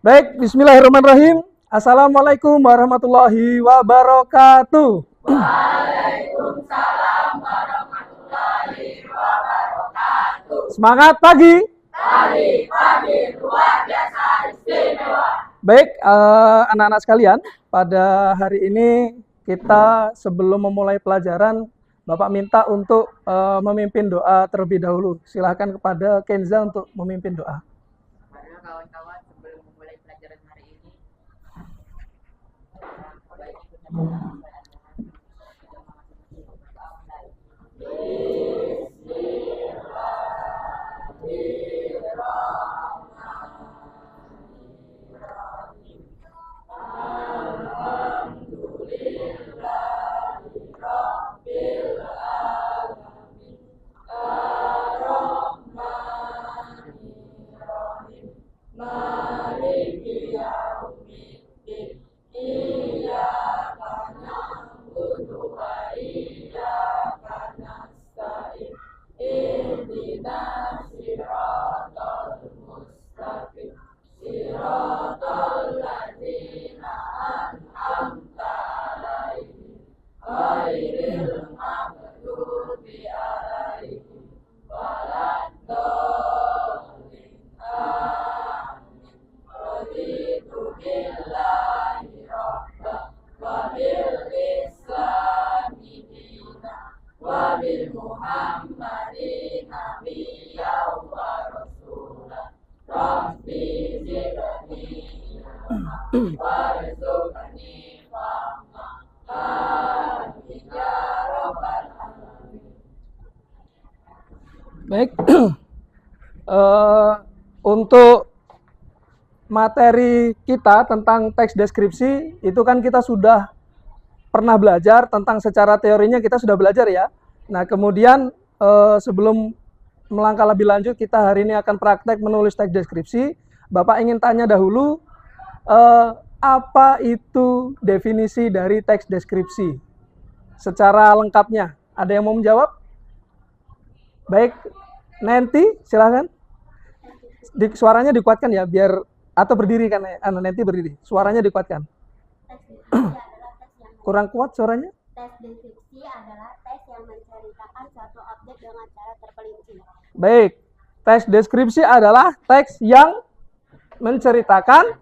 Baik, bismillahirrahmanirrahim. Assalamualaikum warahmatullahi wabarakatuh. Waalaikumsalam warahmatullahi wabarakatuh. Semangat pagi. Pagi luar biasa istimewa. Baik, anak-anak sekalian, pada hari ini kita sebelum memulai pelajaran, Bapak minta untuk memimpin doa terlebih dahulu. Silahkan kepada Kenza untuk memimpin doa. Karena kawan-kawan sebelum memulai pelajaran hari ini, baik Baik, untuk materi kita tentang teks deskripsi itu kan kita sudah pernah belajar tentang secara teorinya, kita sudah belajar ya. Nah, kemudian sebelum melangkah lebih lanjut, kita hari ini akan praktek menulis teks deskripsi. Bapak ingin tanya dahulu, apa itu definisi dari teks deskripsi secara lengkapnya? Ada yang mau menjawab? Baik, Nanti silahkan. Suaranya dikuatkan ya, biar atau berdiri kan, Nanti berdiri. Suaranya dikuatkan. Kurang kuat suaranya? Tes deskripsi adalah tes yang menceritakan suatu objek dengan cara terperinci. Baik, tes deskripsi adalah teks yang menceritakan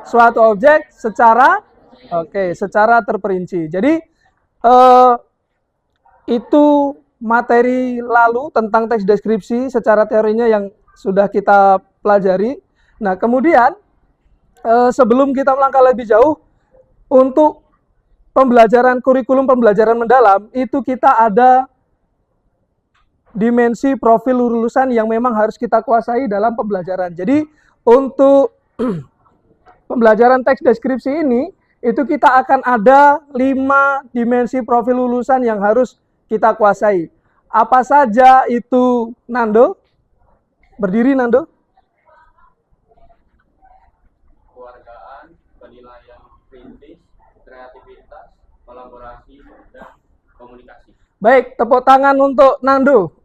suatu objek secara terperinci. Jadi itu materi lalu tentang teks deskripsi secara teorinya yang sudah kita pelajari. Nah, kemudian sebelum kita melangkah lebih jauh, untuk kurikulum pembelajaran mendalam, itu kita ada dimensi profil lulusan yang memang harus kita kuasai dalam pembelajaran. Jadi, untuk pembelajaran teks deskripsi ini, itu kita akan ada 5 dimensi profil lulusan yang harus kita kuasai. Apa saja itu, Nando? Berdiri, Nando. Kewargaan, penilaian kritis, kreativitas, kolaborasi, dan komunikasi. Baik, tepuk tangan untuk Nando.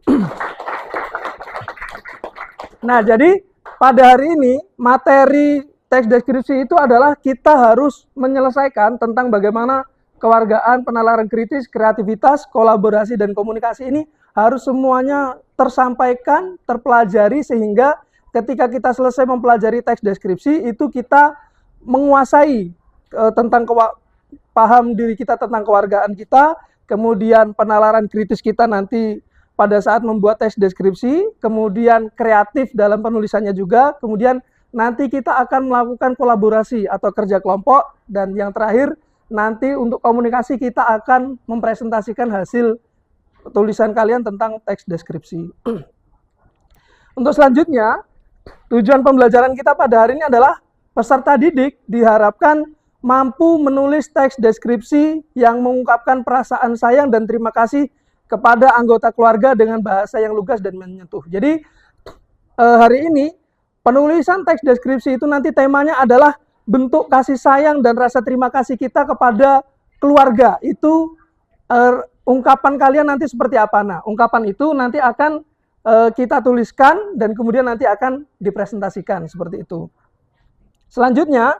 Nah, jadi pada hari ini materi teks deskripsi itu adalah kita harus menyelesaikan tentang bagaimana kewargaan, penalaran kritis, kreativitas, kolaborasi, dan komunikasi ini harus semuanya tersampaikan, terpelajari, sehingga ketika kita selesai mempelajari teks deskripsi, itu kita menguasai tentang paham diri kita tentang kewargaan kita, kemudian penalaran kritis kita nanti pada saat membuat teks deskripsi, kemudian kreatif dalam penulisannya juga, kemudian nanti kita akan melakukan kolaborasi atau kerja kelompok, dan yang terakhir, nanti untuk komunikasi kita akan mempresentasikan hasil tulisan kalian tentang teks deskripsi. Untuk selanjutnya, tujuan pembelajaran kita pada hari ini adalah peserta didik diharapkan mampu menulis teks deskripsi yang mengungkapkan perasaan sayang dan terima kasih kepada anggota keluarga dengan bahasa yang lugas dan menyentuh. Jadi hari ini penulisan teks deskripsi itu nanti temanya adalah bentuk kasih sayang dan rasa terima kasih kita kepada keluarga. Itu ungkapan kalian nanti seperti apa? Nah, ungkapan itu nanti akan kita tuliskan dan kemudian nanti akan dipresentasikan seperti itu. Selanjutnya,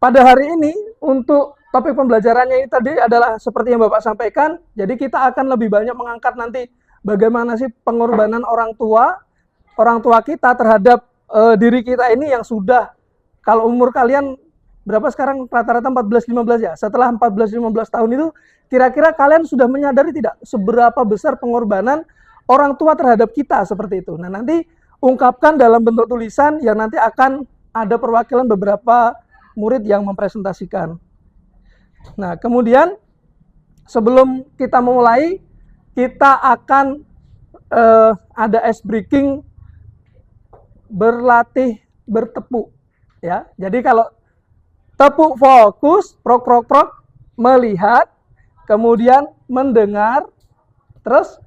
pada hari ini untuk topik pembelajarannya ini tadi adalah seperti yang Bapak sampaikan. Jadi kita akan lebih banyak mengangkat nanti bagaimana sih pengorbanan orang tua kita terhadap diri kita ini yang sudah, kalau umur kalian berapa sekarang rata-rata 14-15 ya. Setelah 14-15 tahun itu kira-kira kalian sudah menyadari tidak seberapa besar pengorbanan orang tua terhadap kita seperti itu. Nah, nanti ungkapkan dalam bentuk tulisan yang nanti akan ada perwakilan beberapa murid yang mempresentasikan. Nah, kemudian sebelum kita memulai, kita akan ada ice breaking berlatih bertepuk. Ya, jadi kalau tepuk fokus, prok prok prok, melihat, kemudian mendengar, terus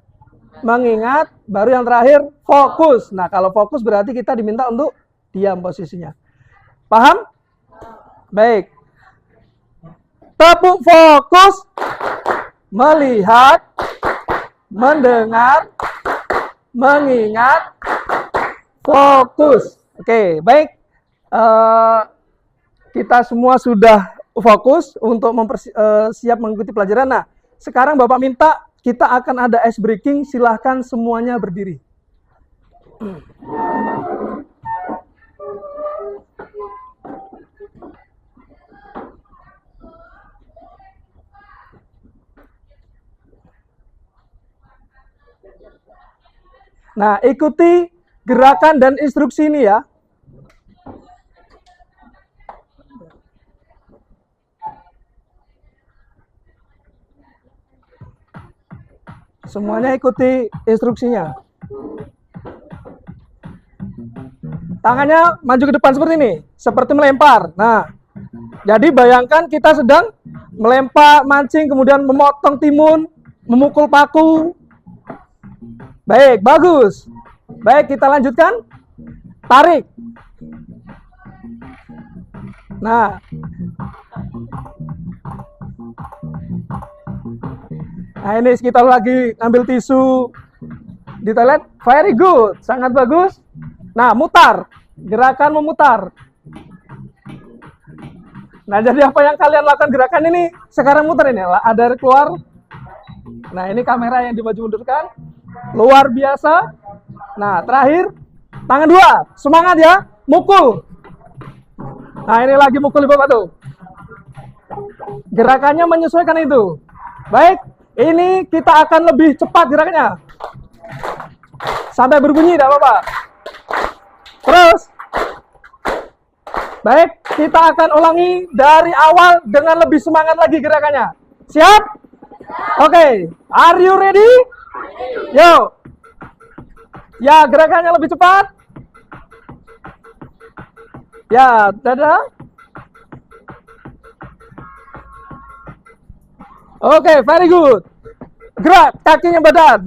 mengingat, baru yang terakhir fokus. Nah, kalau fokus berarti kita diminta untuk diam posisinya. Paham? Baik. Tepuk fokus, melihat, mendengar, mengingat, fokus. Oke, baik. Kita semua sudah fokus untuk siap mengikuti pelajaran. Nah, sekarang Bapak minta kita akan ada ice breaking. Silahkan semuanya berdiri. Nah, ikuti gerakan dan instruksi ini ya. Semuanya ikuti instruksinya. Tangannya maju ke depan seperti ini, seperti melempar. Nah, jadi bayangkan kita sedang melempar, mancing, kemudian memotong timun, memukul paku. Baik, bagus. Baik, kita lanjutkan. Tarik. Nah, ini kita lagi ambil tisu di toilet. Very good, sangat bagus. Nah, mutar. Gerakan memutar. Nah, jadi apa yang kalian lakukan gerakan ini? Sekarang mutar ini. Ada keluar. Nah, ini kamera yang dimaju mundurkan. Luar biasa. Nah, terakhir. Tangan dua. Semangat ya. Mukul. Nah, ini lagi mukul Bapak tuh. Gerakannya menyesuaikan itu. Baik. Ini kita akan lebih cepat gerakannya. Sampai berbunyi, tidak apa-apa. Terus. Baik, kita akan ulangi dari awal dengan lebih semangat lagi gerakannya. Siap? Oke. Are you ready? Yo. Ya, gerakannya lebih cepat. Ya, dadah. Oke, very good. Gerak kakinya badan.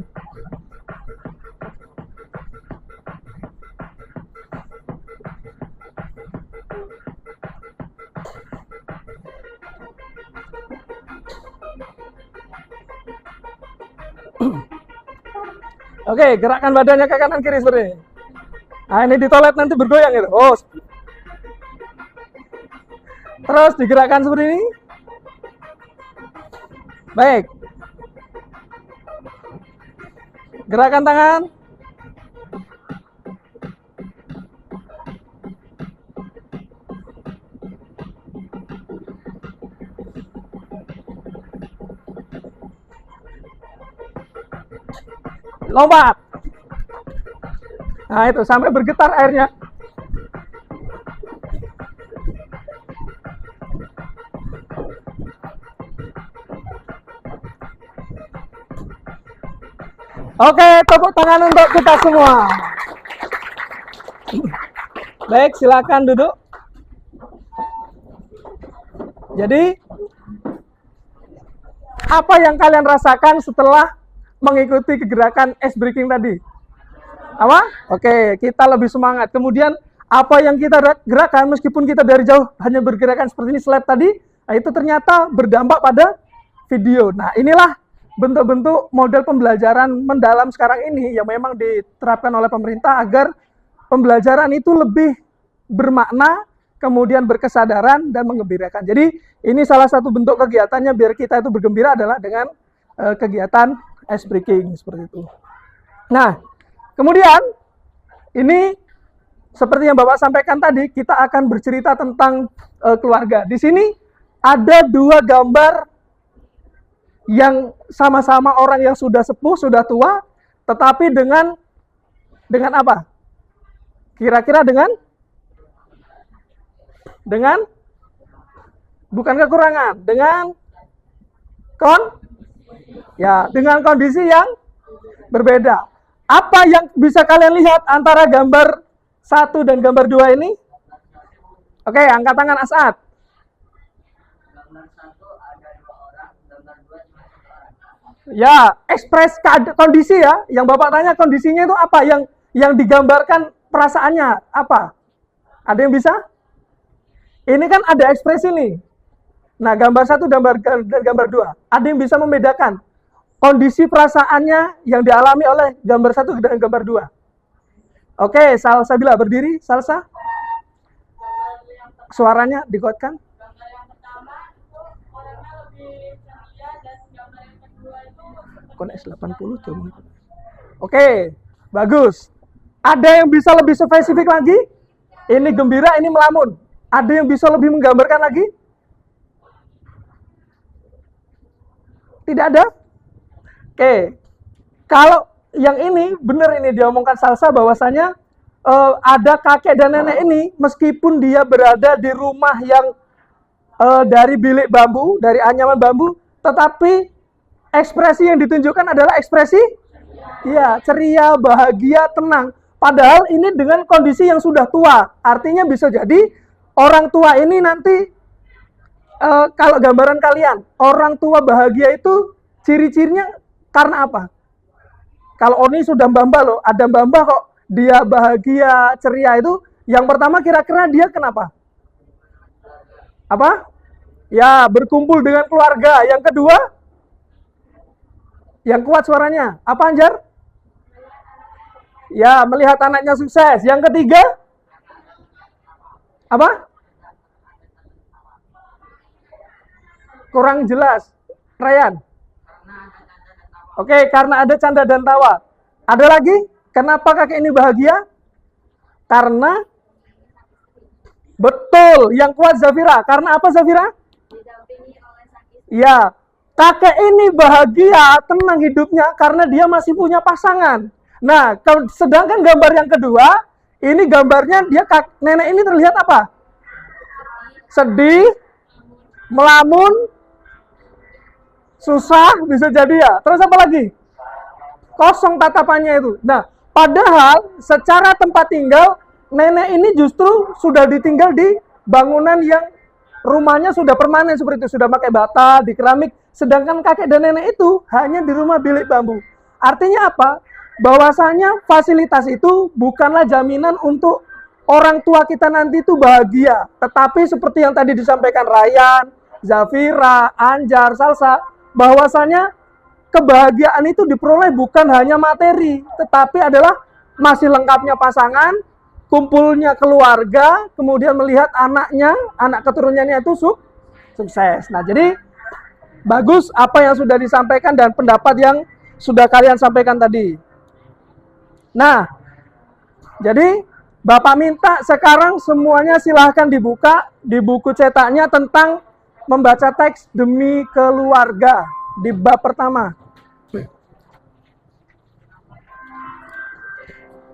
Oke, gerakkan badannya ke kanan kiri seperti ini. Nah, ini di toilet nanti bergoyang gitu. Oh. Terus digerakkan seperti ini. Baik. Gerakan tangan. Lompat. Nah, itu sampai bergetar airnya. Oke, tepuk tangan untuk kita semua. Baik, silakan duduk. Jadi, apa yang kalian rasakan setelah mengikuti gerakan ice breaking tadi? Apa? Oke, kita lebih semangat. Kemudian, apa yang kita gerakan meskipun kita dari jauh hanya bergerakan seperti ini slide tadi, nah itu ternyata berdampak pada video. Nah, inilah bentuk-bentuk model pembelajaran mendalam sekarang ini yang memang diterapkan oleh pemerintah agar pembelajaran itu lebih bermakna, kemudian berkesadaran dan menggembirakan. Jadi ini salah satu bentuk kegiatannya biar kita itu bergembira adalah dengan kegiatan ice breaking seperti itu. Nah, kemudian ini seperti yang Bapak sampaikan tadi, kita akan bercerita tentang keluarga. Di sini ada dua gambar yang sama-sama orang yang sudah sepuh, sudah tua, tetapi dengan apa? Kira-kira dengan bukan kekurangan, dengan dengan kondisi yang berbeda. Apa yang bisa kalian lihat antara gambar 1 dan gambar 2 ini? Oke, angkat tangan As'ad. Gambar 1 ada 2 orang, gambar 2 cuma 1 orang. Ya, ekspres kondisi ya. Yang Bapak tanya kondisinya itu apa? Yang digambarkan perasaannya apa? Ada yang bisa? Ini kan ada ekspresi nih. Nah, gambar 1 dan gambar 2. Ada yang bisa membedakan kondisi perasaannya yang dialami oleh gambar 1 dan gambar 2? Oke, Salsabila berdiri, Salsa. Suaranya dikuatkan. Gambar yang pertama itu orangnya lebih ceria dan gambar yang kedua itu Konex 80 tuh. Oke, bagus. Ada yang bisa lebih spesifik lagi? Ini gembira, ini melamun. Ada yang bisa lebih menggambarkan lagi? Tidak ada? Oke. Kalau yang ini, benar ini diomongkan Salsa bahwasanya ada kakek dan nenek ini, meskipun dia berada di rumah yang dari bilik bambu, dari anyaman bambu, tetapi ekspresi yang ditunjukkan adalah ekspresi ya, ceria, bahagia, tenang. Padahal ini dengan kondisi yang sudah tua. Artinya bisa jadi orang tua ini nanti, kalau gambaran kalian, orang tua bahagia itu ciri-cirinya karena apa? Kalau Oni sudah mbah-mbah loh, ada mbah-mbah kok dia bahagia, ceria itu, yang pertama kira-kira dia kenapa? Apa? Ya, berkumpul dengan keluarga. Yang kedua? Yang kuat suaranya. Apa, Anjar? Ya, melihat anaknya sukses. Yang ketiga? Apa? Kurang jelas. Ryan? Oke, karena ada canda dan tawa. Ada lagi? Kenapa kakek ini bahagia? Karena betul, yang kuat Zafira. Karena apa Zafira? Didampingi oleh sang istri. Ya, kakek ini bahagia, tenang hidupnya karena dia masih punya pasangan. Nah, sedangkan gambar yang kedua, ini gambarnya dia nenek ini terlihat apa? Sedih, melamun, susah, bisa jadi ya. Terus apa lagi? Kosong tatapannya itu. Nah, padahal secara tempat tinggal, nenek ini justru sudah ditinggal di bangunan yang rumahnya sudah permanen seperti itu. Sudah pakai bata, di keramik. Sedangkan kakek dan nenek itu hanya di rumah bilik bambu. Artinya apa? Bahwasanya fasilitas itu bukanlah jaminan untuk orang tua kita nanti itu bahagia. Tetapi seperti yang tadi disampaikan Ryan, Zafira, Anjar, Salsa, bahwasanya kebahagiaan itu diperoleh bukan hanya materi, tetapi adalah masih lengkapnya pasangan, kumpulnya keluarga, kemudian melihat anaknya, anak keturunannya itu sukses. Nah, jadi bagus apa yang sudah disampaikan dan pendapat yang sudah kalian sampaikan tadi. Nah, jadi Bapak minta sekarang semuanya silahkan dibuka di buku cetaknya tentang membaca teks demi keluarga di bab pertama.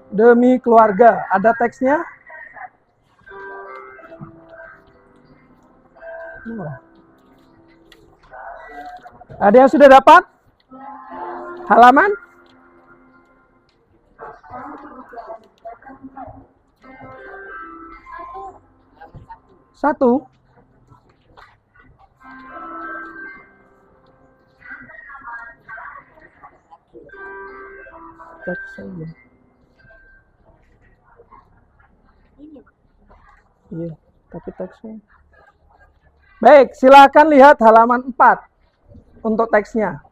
Demi keluarga, ada teksnya? Ada yang sudah dapat? Halaman? Satu. Teks saja. Iya, tapi teksnya. Baik, silakan lihat halaman 4 untuk teksnya.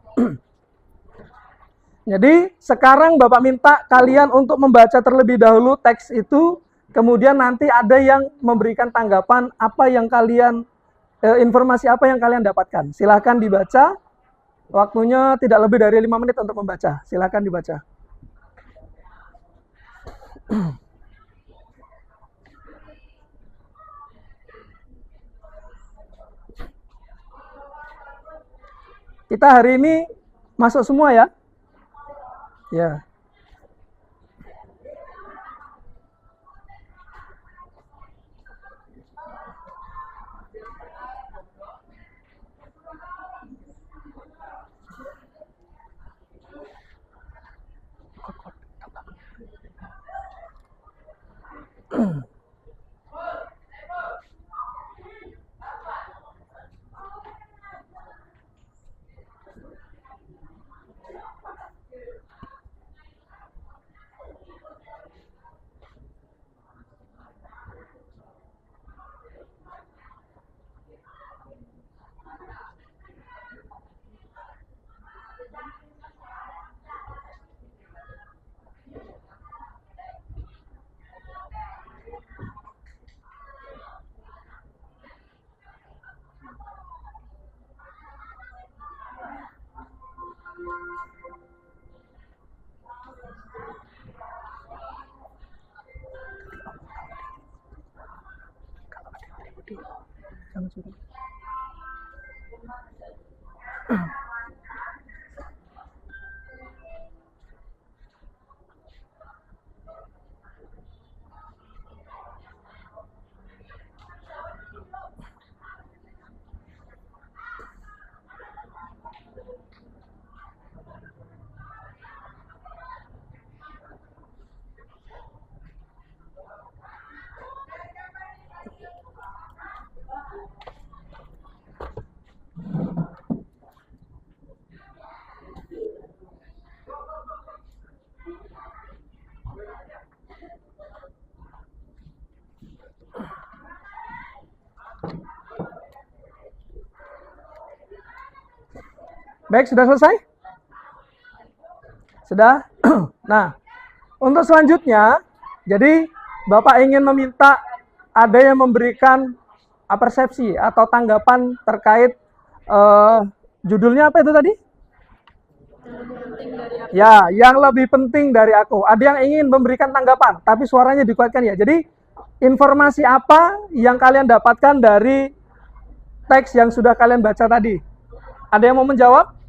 Jadi sekarang Bapak minta kalian untuk membaca terlebih dahulu teks itu, kemudian nanti ada yang memberikan tanggapan apa yang kalian, informasi apa yang kalian dapatkan. Silahkan dibaca, waktunya tidak lebih dari 5 menit untuk membaca. Silahkan dibaca. Kita hari ini masuk semua ya? Ya. Baik, sudah selesai? Sudah? Nah, untuk selanjutnya, jadi Bapak ingin meminta ada yang memberikan persepsi atau tanggapan terkait judulnya apa itu tadi? Ya, yang lebih penting dari aku. Ada yang ingin memberikan tanggapan, tapi suaranya dikuatkan ya. Jadi, informasi apa yang kalian dapatkan dari teks yang sudah kalian baca tadi? Ada yang mau menjawab?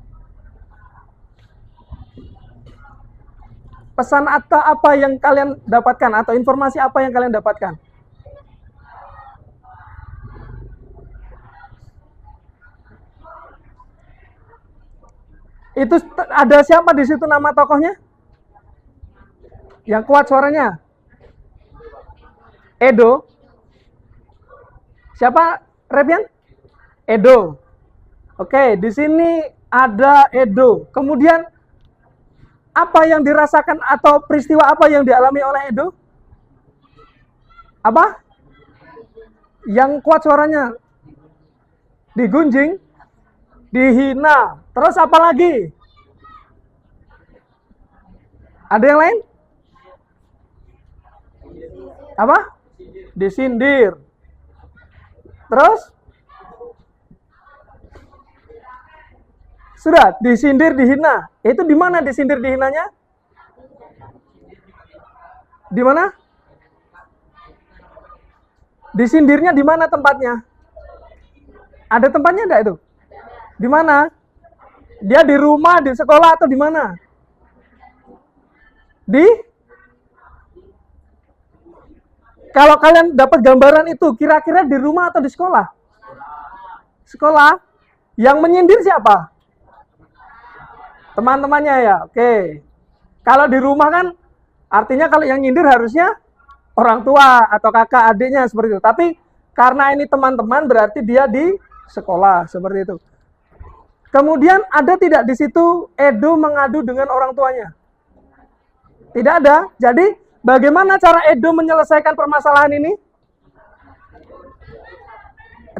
Pesan atau apa yang kalian dapatkan atau informasi apa yang kalian dapatkan? Itu ada siapa di situ nama tokohnya? Yang kuat suaranya? Edo. Siapa? Repian? Edo. Oke, di sini ada Edo. Kemudian apa yang dirasakan atau peristiwa apa yang dialami oleh Edo? Apa? Yang kuat suaranya? Digunjing? Dihina. Terus apa lagi? Ada yang lain? Apa? Disindir. Terus? Sudah, disindir, dihina. Itu di mana disindir, dihinanya? Di mana? Disindirnya di mana tempatnya? Ada tempatnya enggak itu? Di mana? Dia di rumah, di sekolah, atau di mana? Kalau kalian dapat gambaran itu, kira-kira di rumah atau di sekolah? Sekolah. Yang menyindir siapa? Teman-temannya ya, oke. Kalau di rumah kan, artinya kalau yang nyindir harusnya orang tua atau kakak adiknya seperti itu. Tapi karena ini teman-teman berarti dia di sekolah seperti itu. Kemudian ada tidak di situ Edo mengadu dengan orang tuanya? Tidak ada. Jadi bagaimana cara Edo menyelesaikan permasalahan ini?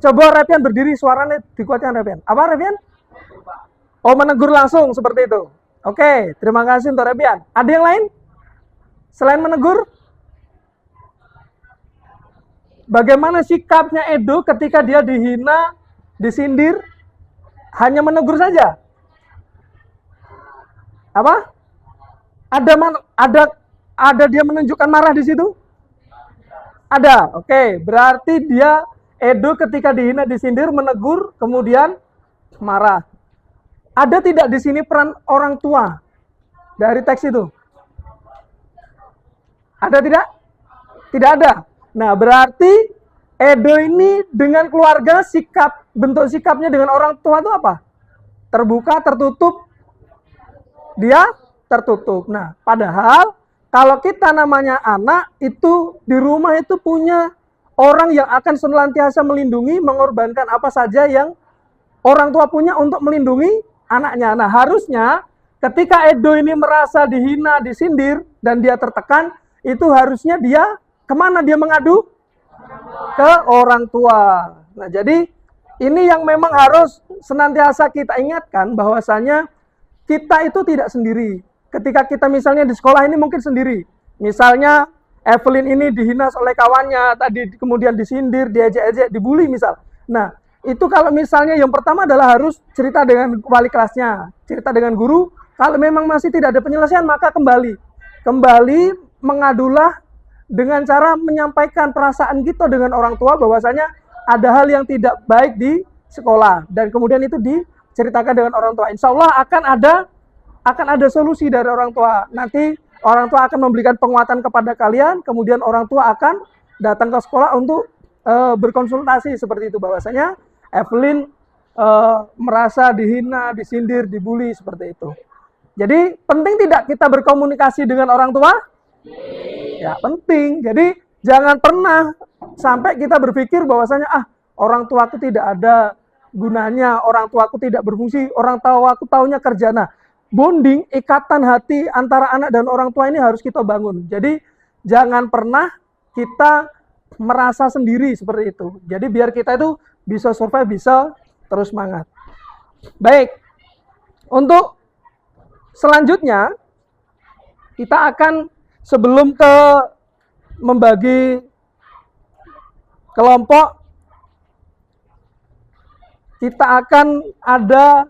Coba Repian berdiri, suaranya dikuatkan Repian. Apa Repian? Oh, menegur langsung seperti itu. Oke, terima kasih untuk Rebian. Ada yang lain? Selain menegur? Bagaimana sikapnya Edo ketika dia dihina, disindir? Hanya menegur saja? Apa? Ada dia menunjukkan marah di situ? Ada. Oke, berarti dia Edo ketika dihina, disindir, menegur, kemudian marah. Ada tidak di sini peran orang tua dari teks itu? Ada tidak? Tidak ada. Nah, berarti Edo ini dengan keluarga bentuk sikapnya dengan orang tua itu apa? Terbuka, tertutup? Dia tertutup. Nah, padahal kalau kita namanya anak itu di rumah itu punya orang yang akan senantiasa melindungi, mengorbankan apa saja yang orang tua punya untuk melindungi anaknya. Nah, harusnya ketika Edo ini merasa dihina, disindir, dan dia tertekan, itu harusnya dia kemana dia mengadu? Ke orang tua. Nah, jadi ini yang memang harus senantiasa kita ingatkan bahwasanya kita itu tidak sendiri. Ketika kita misalnya di sekolah ini mungkin sendiri. Misalnya Evelyn ini dihina oleh kawannya, tadi kemudian disindir, diejek-ejek, dibully misal. Nah, itu kalau misalnya yang pertama adalah harus cerita dengan wali kelasnya, cerita dengan guru. Kalau memang masih tidak ada penyelesaian, maka kembali mengadulah dengan cara menyampaikan perasaan kita dengan orang tua bahwasanya ada hal yang tidak baik di sekolah dan kemudian itu diceritakan dengan orang tua. Insya Allah akan ada solusi dari orang tua. Nanti orang tua akan memberikan penguatan kepada kalian, kemudian orang tua akan datang ke sekolah untuk berkonsultasi seperti itu bahwasanya Evelyn merasa dihina, disindir, dibully seperti itu. Jadi penting tidak kita berkomunikasi dengan orang tua? Ya penting. Jadi jangan pernah sampai kita berpikir bahwasanya orang tuaku tidak ada gunanya, orang tuaku tidak berfungsi, orang tuaku taunya kerja. Nah, bonding, ikatan hati antara anak dan orang tua ini harus kita bangun. Jadi jangan pernah kita merasa sendiri seperti itu. Jadi biar kita itu bisa survive, bisa terus semangat. Baik. Untuk selanjutnya kita akan sebelum ke membagi kelompok, kita akan ada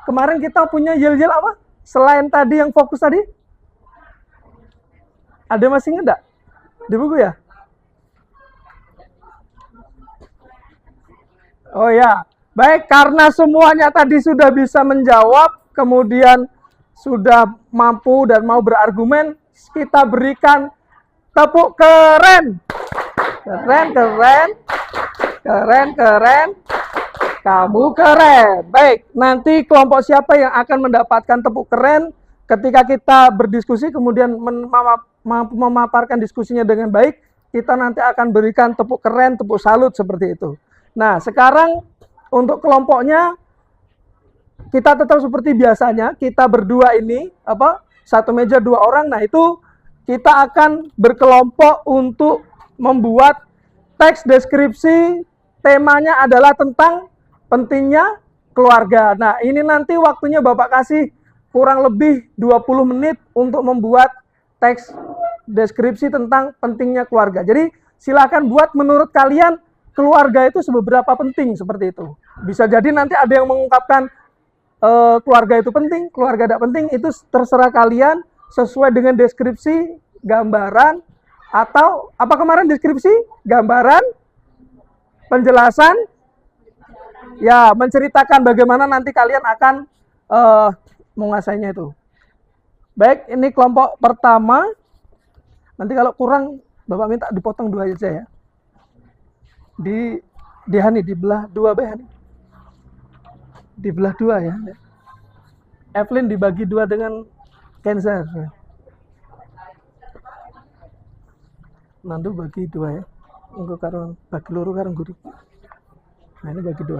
kemarin kita punya yel-yel apa? Selain tadi yang fokus tadi? Ada masih enggak? Di buku ya? Oh ya. Baik, karena semuanya tadi sudah bisa menjawab, kemudian sudah mampu dan mau berargumen, kita berikan tepuk keren. Keren. Kamu keren. Baik, nanti kelompok siapa yang akan mendapatkan tepuk keren ketika kita berdiskusi, kemudian mampu memaparkan diskusinya dengan baik, kita nanti akan berikan tepuk keren, tepuk salut seperti itu. Nah, sekarang untuk kelompoknya kita tetap seperti biasanya, kita berdua ini, satu meja 2 orang. Nah, itu kita akan berkelompok untuk membuat teks deskripsi, temanya adalah tentang pentingnya keluarga. Nah, ini nanti waktunya Bapak kasih kurang lebih 20 menit untuk membuat teks deskripsi tentang pentingnya keluarga. Jadi, silakan buat menurut kalian keluarga itu seberapa penting seperti itu. Bisa jadi nanti ada yang mengungkapkan keluarga itu penting, keluarga tidak penting, itu terserah kalian sesuai dengan deskripsi, gambaran, atau apa kemarin deskripsi, gambaran, penjelasan, ya menceritakan bagaimana nanti kalian akan menguasainya itu. Baik, ini kelompok pertama. Nanti kalau kurang, Bapak minta dipotong 2 aja ya. Di Hani, dibelah 2 Hani. Dibelah 2 ya. Evelyn dibagi 2 dengan Kenzer. Nandu bagi 2 ya. Engko karo bagi loro karo guru. Nah, ini bagi 2.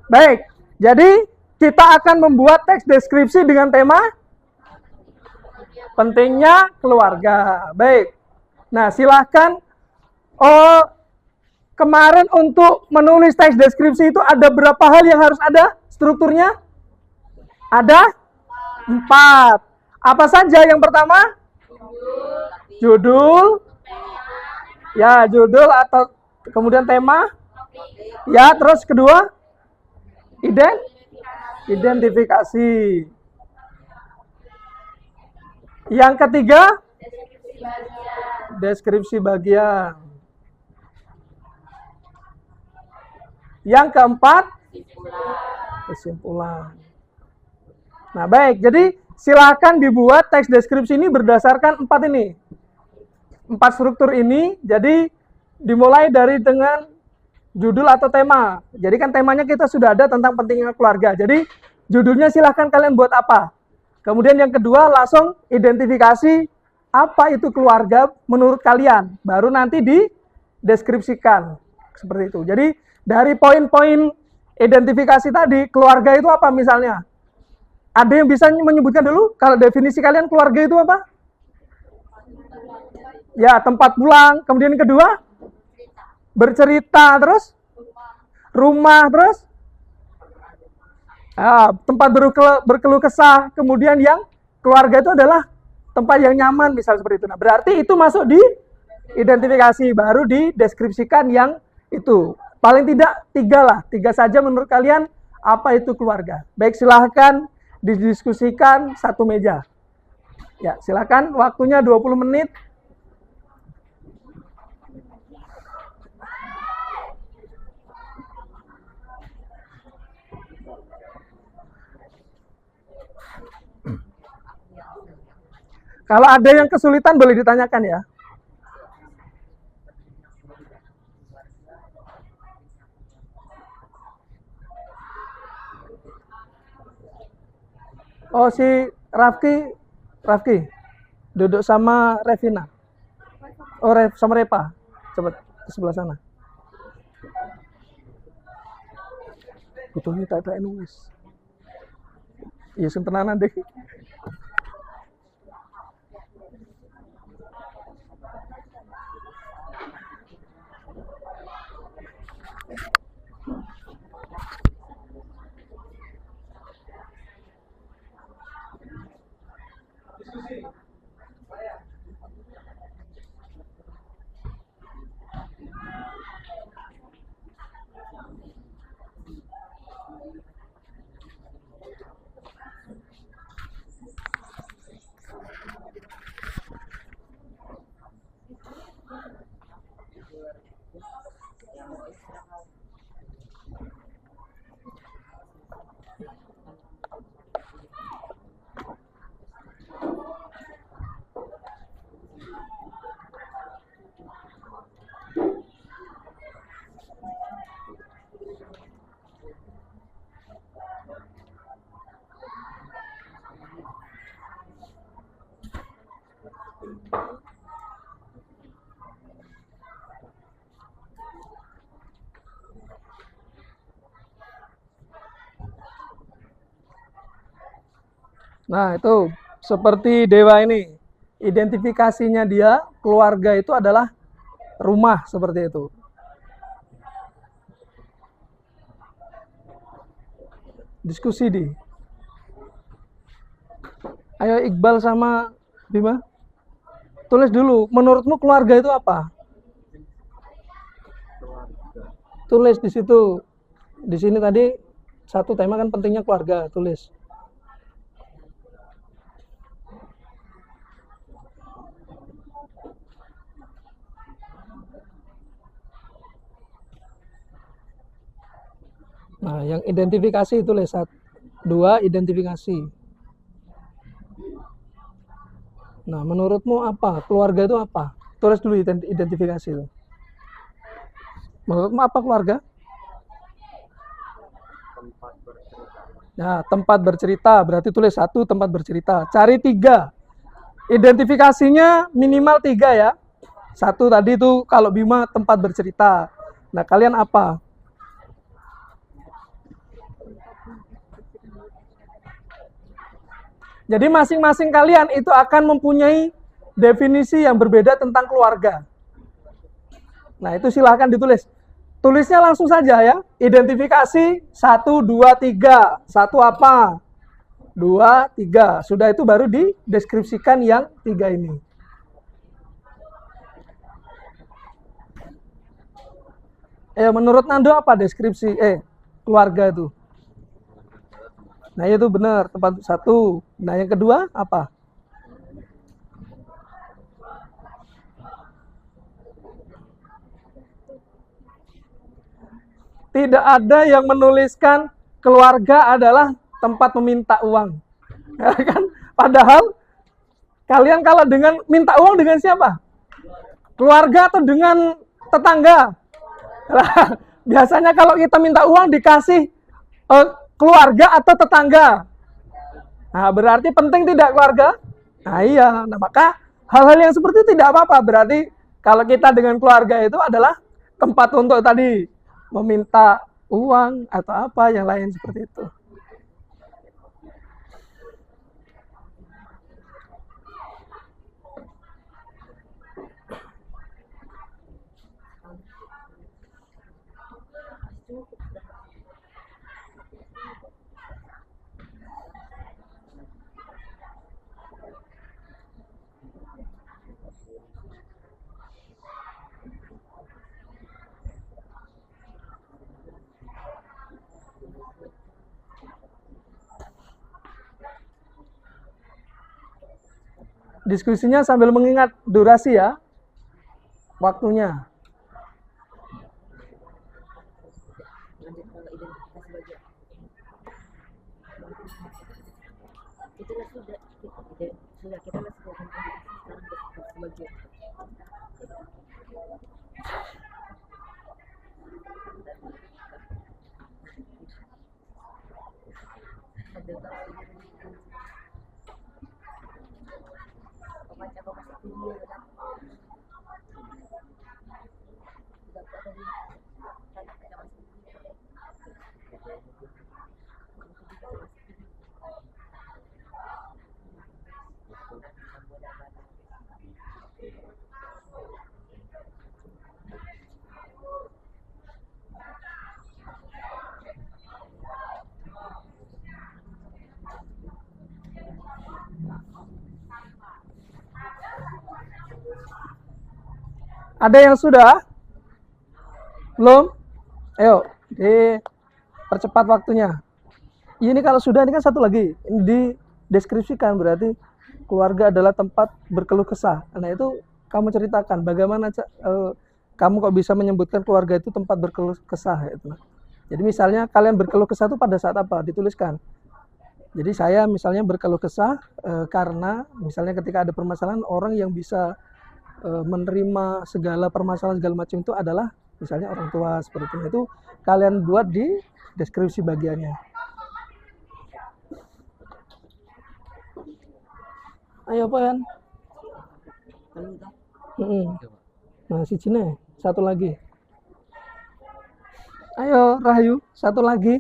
Baik, jadi kita akan membuat teks deskripsi dengan tema pentingnya keluarga. Baik. Nah, silahkan. Oh, kemarin untuk menulis teks deskripsi itu ada berapa hal yang harus ada strukturnya? Ada 4. Apa saja? Yang pertama? Judul. Ya, judul atau kemudian tema. Ya, terus kedua? Identifikasi. Yang ketiga? Deskripsi bagian. Yang keempat? Kesimpulan. Nah, baik. Jadi, silakan dibuat teks deskripsi ini berdasarkan 4 ini. 4 struktur ini. Jadi, dimulai dari dengan judul atau tema. Jadi kan temanya kita sudah ada tentang pentingnya keluarga. Jadi judulnya silahkan kalian buat apa. Kemudian yang kedua langsung identifikasi apa itu keluarga menurut kalian. Baru nanti dideskripsikan. Seperti itu. Jadi dari poin-poin identifikasi tadi, keluarga itu apa misalnya? Ada yang bisa menyebutkan dulu? Kalau definisi kalian keluarga itu apa? Ya, tempat pulang. Kemudian yang kedua? Bercerita, terus rumah, terus tempat berkeluh kesah. Kemudian yang keluarga itu adalah tempat yang nyaman, misal seperti itu. Nah, berarti itu masuk di identifikasi, baru dideskripsikan yang itu. Paling tidak 3 lah, 3 saja menurut kalian apa itu keluarga. Baik, silahkan didiskusikan satu meja. Ya, silahkan, waktunya 20 menit. Kalau ada yang kesulitan boleh ditanyakan ya. Oh, si Rafki duduk sama Revina. Oh, sama Repa. Coba ke sebelah sana. Butuhnya tak ada nulis. Iya, sentenanan deh. Nah, itu seperti Dewa ini. Identifikasinya dia, keluarga itu adalah rumah, seperti itu. Diskusi di. Ayo Iqbal sama Bima. Tulis dulu, menurutmu keluarga itu apa? Tulis di situ. Di sini tadi satu tema kan pentingnya keluarga, tulis. Nah, yang identifikasi tulis 2 identifikasi. Nah, menurutmu apa? Keluarga itu apa? Tulis dulu identifikasi itu. Menurutmu apa keluarga? Tempat bercerita. Nah, tempat bercerita. Berarti tulis 1 tempat bercerita. Cari 3. Identifikasinya minimal 3 ya. 1 tadi itu kalau Bima tempat bercerita. Nah, kalian apa? Jadi masing-masing kalian itu akan mempunyai definisi yang berbeda tentang keluarga. Nah, itu silahkan ditulis. Tulisnya langsung saja ya. Identifikasi 1, 2, 3. 1 apa? 2, 3. Sudah itu baru dideskripsikan yang 3 ini. Menurut Nando apa deskripsi keluarga itu? Nah, itu benar, tempat 1. Nah, yang kedua apa? Tidak ada yang menuliskan keluarga adalah tempat meminta uang. Ya kan? Padahal kalian kalau dengan minta uang dengan siapa? Keluarga atau dengan tetangga? Nah, biasanya kalau kita minta uang dikasih keluarga atau tetangga. Nah, berarti penting tidak keluarga? Nah, iya. Nah, maka hal-hal yang seperti itu tidak apa-apa. Berarti kalau kita dengan keluarga itu adalah tempat untuk tadi meminta uang atau apa yang lain seperti itu. Diskusinya sambil mengingat durasi ya, waktunya. Ada yang sudah? Belum? Ayo, dipercepat waktunya. Ini kalau sudah, ini kan satu lagi. Ini dideskripsikan, berarti keluarga adalah tempat berkeluh kesah. Nah, itu kamu ceritakan bagaimana kamu kok bisa menyebutkan keluarga itu tempat berkeluh kesah. Gitu. Jadi misalnya kalian berkeluh kesah itu pada saat apa? Dituliskan. Jadi saya misalnya berkeluh kesah karena misalnya ketika ada permasalahan, orang yang bisa menerima segala permasalahan segala macam itu adalah misalnya orang tua seperti itu kalian buat di deskripsi bagiannya. Ayo Pak Yan. Nah si Cine satu lagi. Ayo Rahayu satu lagi.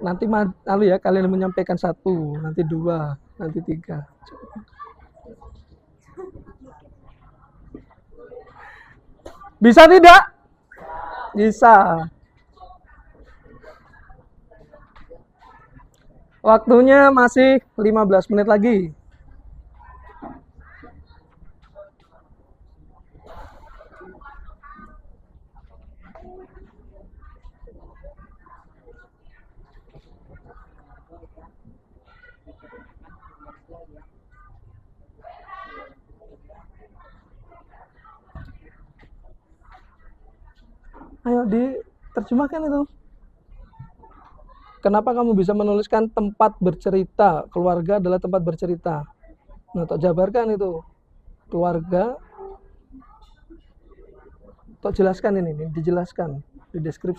Nanti lalu ya kalian menyampaikan 1, nanti 2, nanti 3. Bisa tidak? Bisa. Waktunya masih 15 menit lagi. Ayo diterjemahkan itu. Kenapa kamu bisa menuliskan tempat bercerita? Keluarga adalah tempat bercerita. Nah, tok jabarkan itu. Keluarga. Tok jelaskan ini dijelaskan di deskripsi.